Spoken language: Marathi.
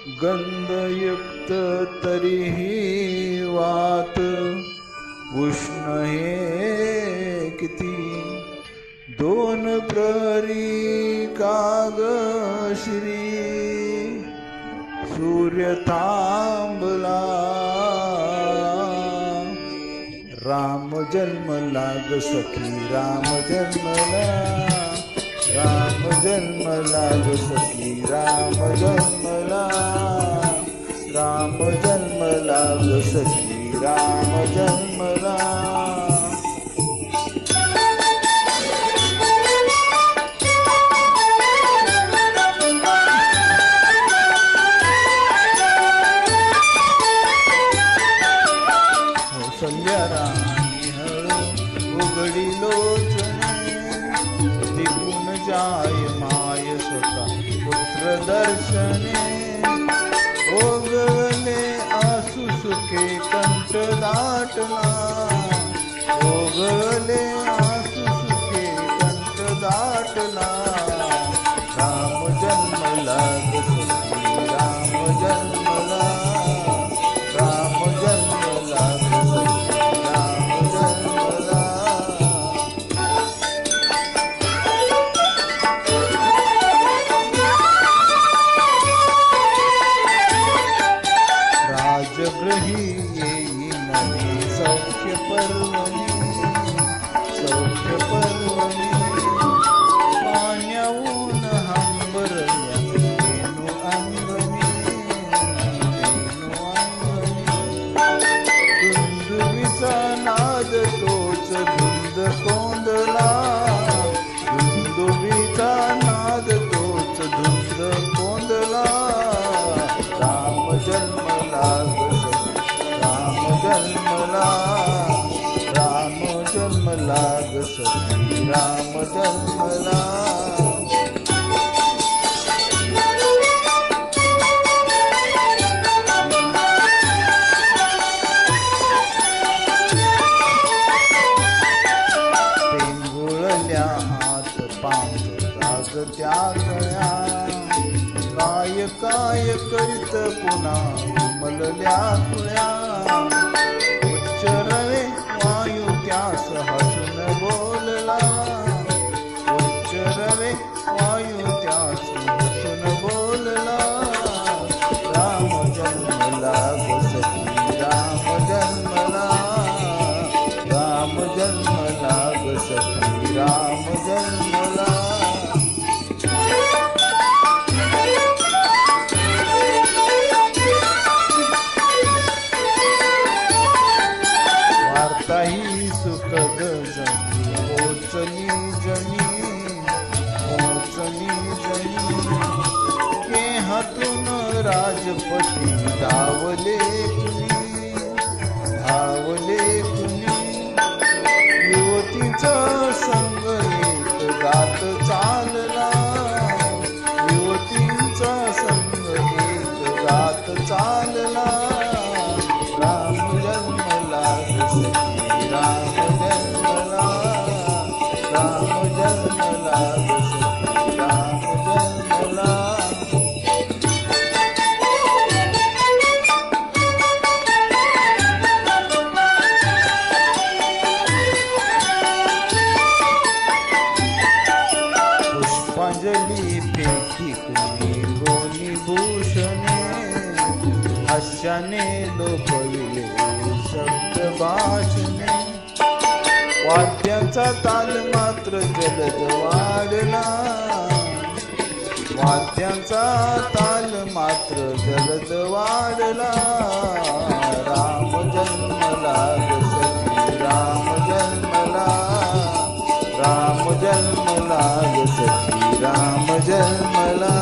गंधयुक्त तरीही वात उष्ण हे किती दोन प्रहरी काग श्री सूर्य थांबला राम जन्मला ग सखी राम जन्मला राम जन्मला ग सखी राम जन्मला राम जन्मला ग सखी राम जन्मला संध्याराणी हळू उघडी लोचने दिपून जाय माय स्वतः पुत्र दर्शने ओगले आसू सुखे कंठ दाटला ओगले आसू सुखे कंठ दाटला राम जन्मला ग सखी राम जन्मला राम जन्मला ग सखी राम जन्मला राजगृही येई नवी सौख्य पर्वणी पाण्याहून हंबरल्या वेणू अंगणी धुंदुवीचा नाद तोच धुंद कोंदला धुंदुवीचा नाद तोच धुंद कोंदला राम जन्मला राम जन्मला राम जन्मला ग सखी राम जन्मला पेंगुळल्या हात पांग राग त्यागळ्या काय काय करीत पुन्हा उमलल्या तुळ्या उच्चरवे वायू त्यास हसून बोलला उच्चरवे वायू त्यास हसून बोलला राम जन्मला ग सखी राम जन्मला राम जन्मला ग सखी राम जन्मला वार्ताही सुखद जनी पोचली जनी के हातून राजपती धावले कुणी युवतीचा संग एक गात चालला युवतीचा संग एक गात चालला राम जन्मला ग सखी राम जन्मला राम जन्मला ग सखी राम जन्मला पुष्पांजली फेकी कुणी गोनी भूषणे हास्याने लोभविले शब्द भाषणे वाद्याचा ताल मात्र जलद वाढला वाद्याचा ताल मात्र जलद वाढला राम जन्मला ग सखी राम जन्मला राम जन्मला ग सखी राम जन्मला